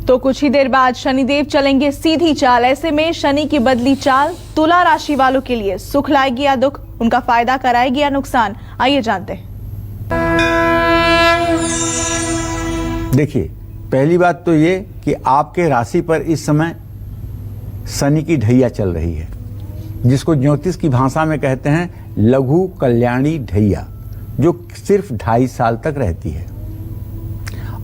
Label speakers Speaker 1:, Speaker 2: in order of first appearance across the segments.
Speaker 1: तो कुछ ही देर बाद शनिदेव चलेंगे सीधी चाल। ऐसे में शनि की बदली चाल तुला राशि वालों के लिए सुख लाएगी या दुख, उनका फायदा कराएगी या नुकसान, आइए जानते हैं।
Speaker 2: देखिए, पहली बात तो ये कि आपके राशि पर इस समय शनि की ढैया चल रही है, जिसको ज्योतिष की भाषा में कहते हैं लघु कल्याणी ढैया, जो सिर्फ 2.5 साल तक रहती है।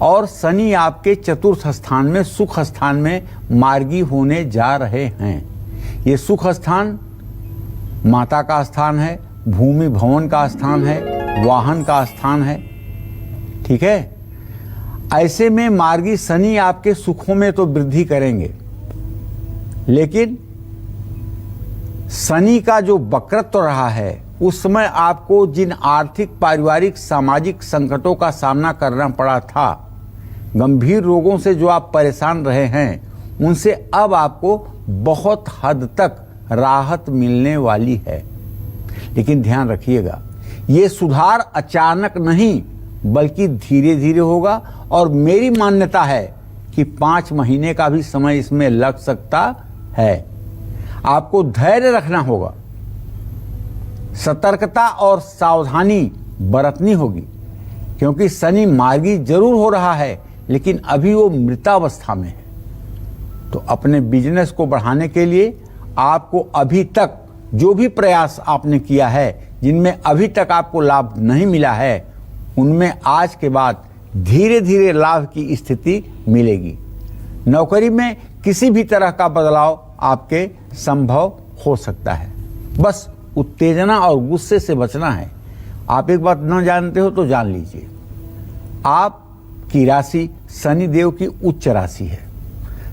Speaker 2: और शनि आपके चतुर्थ स्थान में, सुख स्थान में मार्गी होने जा रहे हैं। ये सुख स्थान माता का स्थान है, भूमि भवन का स्थान है, वाहन का स्थान है। ठीक है, ऐसे में मार्गी शनि आपके सुखों में तो वृद्धि करेंगे, लेकिन शनि का जो वक्रत्व रहा है उस समय आपको जिन आर्थिक, पारिवारिक, सामाजिक संकटों का सामना करना पड़ा था, गंभीर रोगों से जो आप परेशान रहे हैं, उनसे अब आपको बहुत हद तक राहत मिलने वाली है। लेकिन ध्यान रखिएगा, ये सुधार अचानक नहीं बल्कि धीरे धीरे होगा, और मेरी मान्यता है कि 5 महीने का भी समय इसमें लग सकता है। आपको धैर्य रखना होगा, सतर्कता और सावधानी बरतनी होगी, क्योंकि शनि मार्गी जरूर हो रहा है लेकिन अभी वो मृतावस्था में है। तो अपने बिजनेस को बढ़ाने के लिए आपको अभी तक जो भी प्रयास आपने किया है, जिनमें अभी तक आपको लाभ नहीं मिला है, उनमें आज के बाद धीरे धीरे लाभ की स्थिति मिलेगी। नौकरी में किसी भी तरह का बदलाव आपके संभव हो सकता है। बस उत्तेजना और गुस्से से बचना है। आप एक बात न जानते हो तो जान लीजिए, आपकी राशि शनिदेव की उच्च राशि है।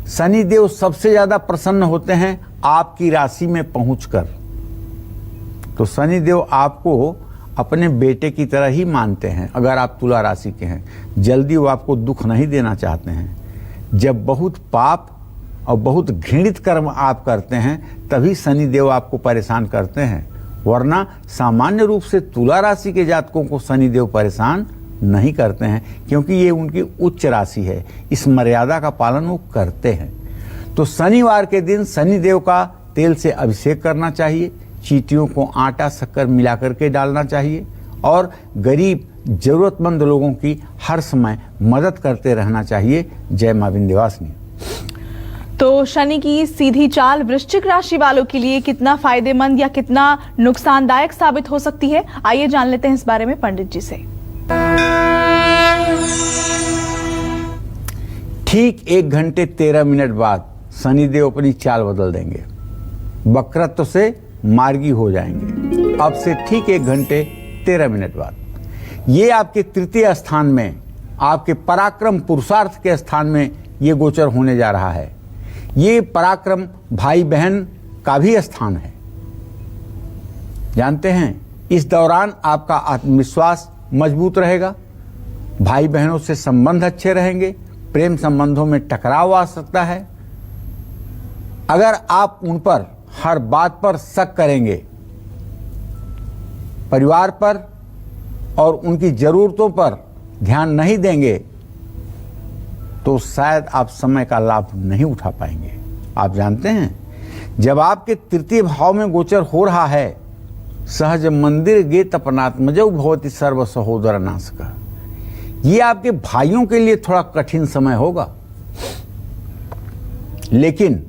Speaker 2: शनिदेव सबसे ज्यादा प्रसन्न होते हैं आपकी राशि में पहुंचकर। तो शनिदेव आपको अपने बेटे की तरह ही मानते हैं। अगर आप तुला राशि के हैं, जल्दी वो आपको दुख नहीं देना चाहते हैं। जब बहुत पाप और बहुत घृणित कर्म आप करते हैं, तभी शनिदेव आपको परेशान करते हैं, वरना सामान्य रूप से तुला राशि के जातकों को शनिदेव परेशान नहीं करते हैं, क्योंकि ये उनकी उच्च राशि है। इस मर्यादा का पालन वो करते हैं। तो शनिवार के दिन शनिदेव का तेल से अभिषेक करना चाहिए, चींटियों को आटा शक्कर मिला करके डालना चाहिए, और गरीब जरूरतमंद लोगों की हर समय मदद करते रहना चाहिए। जय मां विंध्यवासिनी।
Speaker 1: तो शनि की सीधी चाल वृश्चिक राशि वालों के लिए कितना फायदेमंद या कितना नुकसानदायक साबित हो सकती है, आइए जान लेते हैं इस बारे में पंडित जी से।
Speaker 2: ठीक 1 घंटे 13 मिनट बाद शनिदेव अपनी चाल बदल देंगे, वक्रत्व से मार्गी हो जाएंगे। अब से ठीक 1 घंटे 13 मिनट बाद ये आपके तृतीय स्थान में, आपके पराक्रम पुरुषार्थ के स्थान में ये गोचर होने जा रहा है। ये पराक्रम भाई बहन का भी स्थान है। जानते हैं, इस दौरान आपका आत्मविश्वास मजबूत रहेगा, भाई बहनों से संबंध अच्छे रहेंगे, प्रेम संबंधों में टकराव आ सकता है। अगर आप उन पर हर बात पर शक करेंगे, परिवार पर और उनकी जरूरतों पर ध्यान नहीं देंगे, तो शायद आप समय का लाभ नहीं उठा पाएंगे। आप जानते हैं, जब आपके तृतीय भाव में गोचर हो रहा है, सहज मंदिर गे तपनात्मजौ भवति सर्व सहोदर नाशक, ये आपके भाइयों के लिए थोड़ा कठिन समय होगा, लेकिन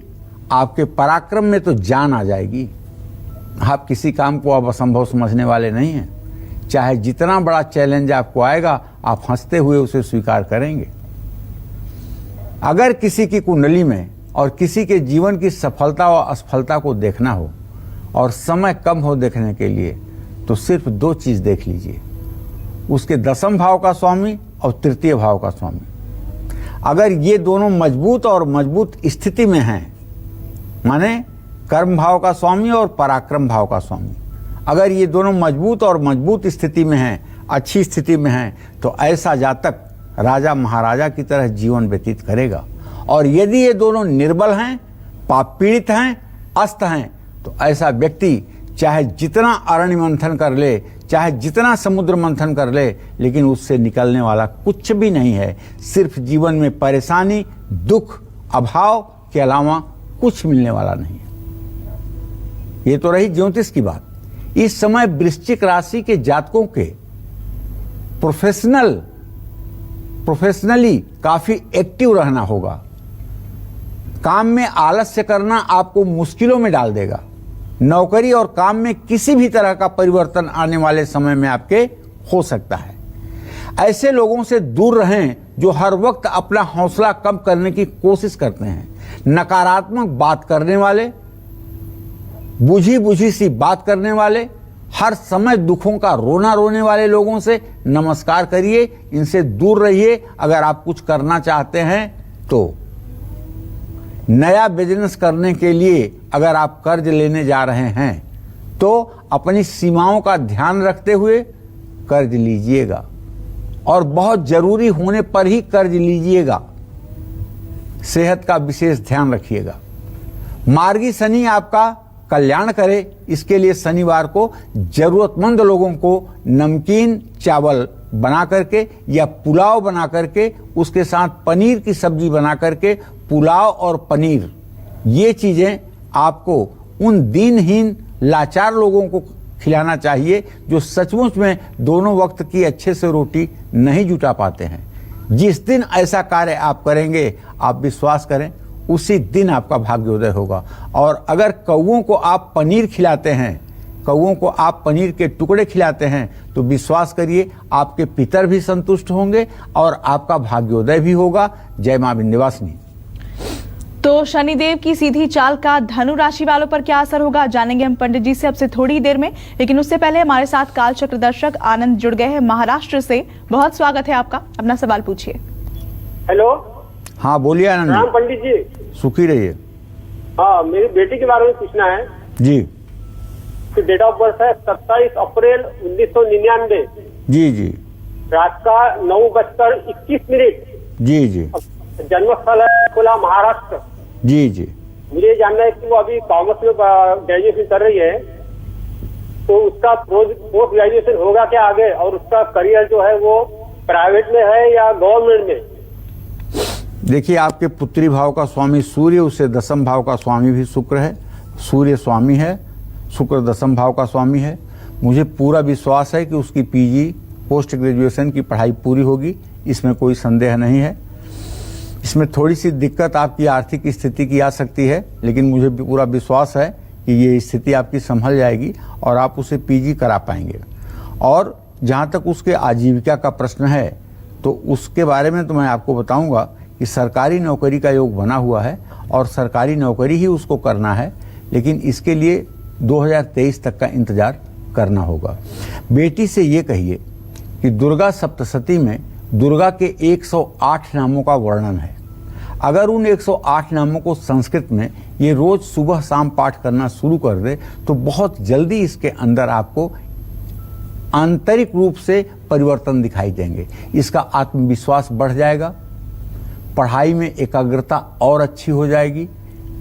Speaker 2: आपके पराक्रम में तो जान आ जाएगी। आप किसी काम को अब असंभव समझने वाले नहीं हैं। चाहे जितना बड़ा चैलेंज आपको आएगा, आप हंसते हुए उसे स्वीकार करेंगे। अगर किसी की कुंडली में और किसी के जीवन की सफलता और असफलता को देखना हो और समय कम हो देखने के लिए, तो सिर्फ 2 चीज देख लीजिए, उसके 10वें भाव का स्वामी और तृतीय भाव का स्वामी। अगर ये दोनों मजबूत और मजबूत स्थिति में हैं, माने कर्म भाव का स्वामी और पराक्रम भाव का स्वामी, अगर ये दोनों मजबूत और मजबूत स्थिति में हैं, अच्छी स्थिति में हैं, तो ऐसा जातक राजा महाराजा की तरह जीवन व्यतीत करेगा। और यदि ये दोनों निर्बल हैं, पाप पीड़ित हैं, अस्त हैं, तो ऐसा व्यक्ति चाहे जितना अरण्य मंथन कर ले, चाहे जितना समुद्र मंथन कर ले, लेकिन उससे निकलने वाला कुछ भी नहीं है। सिर्फ जीवन में परेशानी, दुख, अभाव के अलावा कुछ मिलने वाला नहीं है। ये तो रही ज्योतिष की बात। इस समय वृश्चिक राशि के जातकों के प्रोफेशनली काफी एक्टिव रहना होगा। काम में आलस्य करना आपको मुश्किलों में डाल देगा। नौकरी और काम में किसी भी तरह का परिवर्तन आने वाले समय में आपके हो सकता है। ऐसे लोगों से दूर रहें जो हर वक्त अपना हौसला कम करने की कोशिश करते हैं। नकारात्मक बात करने वाले, बुझी बुझी सी बात करने वाले, हर समय दुखों का रोना रोने वाले लोगों से नमस्कार करिए, इनसे दूर रहिए। अगर आप कुछ करना चाहते हैं तो नया बिजनेस करने के लिए अगर आप कर्ज लेने जा रहे हैं तो अपनी सीमाओं का ध्यान रखते हुए कर्ज लीजिएगा और बहुत जरूरी होने पर ही कर्ज लीजिएगा। सेहत का विशेष ध्यान रखिएगा। मार्गी शनि आपका कल्याण करे, इसके लिए शनिवार को जरूरतमंद लोगों को नमकीन चावल बना करके या पुलाव बना करके, उसके साथ पनीर की सब्जी बना करके, पुलाव और पनीर, ये चीजें आपको उन दीनहीन लाचार लोगों को खिलाना चाहिए जो सचमुच में दोनों वक्त की अच्छे से रोटी नहीं जुटा पाते हैं। जिस दिन ऐसा कार्य आप करेंगे, आप विश्वास करें उसी दिन आपका भाग्योदय होगा। और अगर कौओं को आप पनीर खिलाते हैं, कौओं को आप पनीर के टुकड़े खिलाते हैं, तो विश्वास करिए आपके पितर भी संतुष्ट होंगे और आपका भाग्योदय भी होगा। जय मां विंध्यवासिनी।
Speaker 1: तो शनिदेव की सीधी चाल का धनु राशि वालों पर क्या असर होगा, जानेंगे हम पंडित जी से अब से थोड़ी देर में। लेकिन उससे पहले हमारे साथ कालचक्र दर्शक आनंद जुड़ गए हैं महाराष्ट्र से। बहुत स्वागत है आपका, अपना सवाल पूछिए।
Speaker 3: हेलो।
Speaker 2: हाँ बोलिए आनंद।
Speaker 3: राम पंडित जी।
Speaker 2: सुखी रहिए।
Speaker 3: हाँ, मेरी बेटी के बारे में पूछना है
Speaker 2: जी।
Speaker 3: उसकी डेट ऑफ बर्थ है 27 अप्रैल 1999।
Speaker 2: जी जी।
Speaker 3: रात का 9:21।
Speaker 2: जी जी।
Speaker 3: जन्मस्थल है अकोला, महाराष्ट्र।
Speaker 2: जी जी।
Speaker 3: मुझे जानना है कि वो अभी कॉमर्स में ग्रेजुएशन कर रही है, तो उसका पोस्ट ग्रेजुएशन होगा क्या आगे, और उसका करियर जो है वो प्राइवेट में है या गवर्नमेंट में?
Speaker 2: देखिए, आपके पुत्री भाव का स्वामी सूर्य, उससे दसम भाव का स्वामी भी शुक्र है। सूर्य स्वामी है, शुक्र दसम भाव का स्वामी है। मुझे पूरा विश्वास है कि उसकी पीजी पोस्ट ग्रेजुएशन की पढ़ाई पूरी होगी, इसमें कोई संदेह नहीं है। इसमें थोड़ी सी दिक्कत आपकी आर्थिक स्थिति की आ सकती है, लेकिन मुझे पूरा विश्वास है कि ये स्थिति आपकी संभल जाएगी और आप उसे पीजी करा पाएंगे। और जहाँ तक उसके आजीविका का प्रश्न है, तो उसके बारे में तो मैं आपको बताऊंगा कि सरकारी नौकरी का योग बना हुआ है और सरकारी नौकरी ही उसको करना है, लेकिन इसके लिए 2023 तक का इंतजार करना होगा। बेटी से ये कहिए कि दुर्गा सप्तशती में दुर्गा के 108 नामों का वर्णन है। अगर उन 108 नामों को संस्कृत में ये रोज सुबह शाम पाठ करना शुरू कर दे तो बहुत जल्दी इसके अंदर आपको आंतरिक रूप से परिवर्तन दिखाई देंगे। इसका आत्मविश्वास बढ़ जाएगा, पढ़ाई में एकाग्रता और अच्छी हो जाएगी,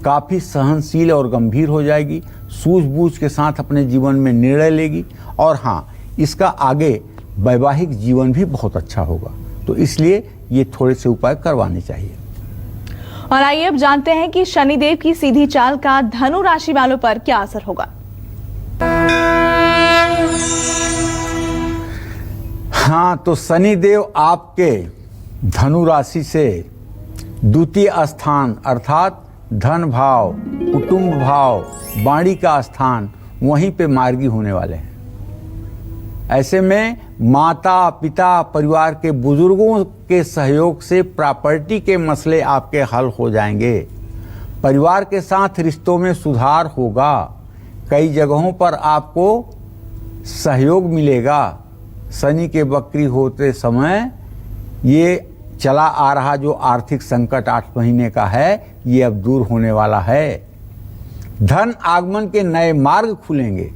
Speaker 2: काफी सहनशील और गंभीर हो जाएगी, सूझबूझ के साथ अपने जीवन में निर्णय लेगी। और हाँ, इसका आगे वैवाहिक जीवन भी बहुत अच्छा होगा। तो इसलिए ये थोड़े से उपाय करवाने चाहिए।
Speaker 1: और आइए अब जानते हैं कि शनिदेव की सीधी चाल का धनु राशि वालों पर क्या असर होगा।
Speaker 2: हाँ, तो शनिदेव आपके धनु राशि से द्वितीय स्थान अर्थात धन भाव, कुटुंब भाव, वाणी का स्थान, वहीं पे मार्गी होने वाले हैं। ऐसे में माता पिता परिवार के बुजुर्गों के सहयोग से प्रॉपर्टी के मसले आपके हल हो जाएंगे। परिवार के साथ रिश्तों में सुधार होगा। कई जगहों पर आपको सहयोग मिलेगा। शनि के वक्री होते समय ये चला आ रहा जो आर्थिक संकट 8 महीने का है, ये अब दूर होने वाला है। धन आगमन के नए मार्ग खुलेंगे।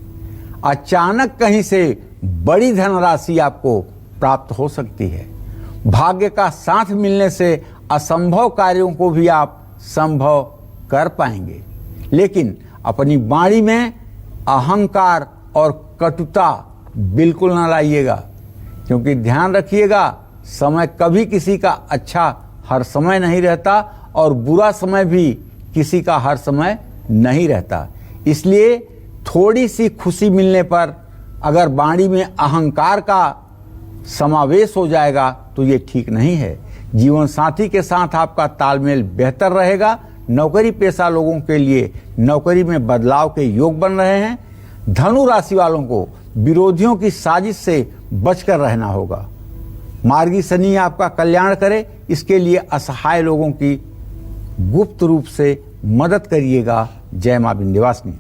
Speaker 2: अचानक कहीं से बड़ी धनराशि आपको प्राप्त हो सकती है। भाग्य का साथ मिलने से असंभव कार्यों को भी आप संभव कर पाएंगे। लेकिन अपनी वाणी में अहंकार और कटुता बिल्कुल ना लाइएगा, क्योंकि ध्यान रखिएगा, समय कभी किसी का अच्छा हर समय नहीं रहता और बुरा समय भी किसी का हर समय नहीं रहता। इसलिए थोड़ी सी खुशी मिलने पर अगर वाणी में अहंकार का समावेश हो जाएगा तो ये ठीक नहीं है। जीवन साथी के साथ आपका तालमेल बेहतर रहेगा। नौकरी पेशा लोगों के लिए नौकरी में बदलाव के योग बन रहे हैं। धनु राशि वालों को विरोधियों की साजिश से बचकर रहना होगा। मार्गी शनि आपका कल्याण करे, इसके लिए असहाय लोगों की गुप्त रूप से मदद करिएगा। जय मां विंध्यवासिनी।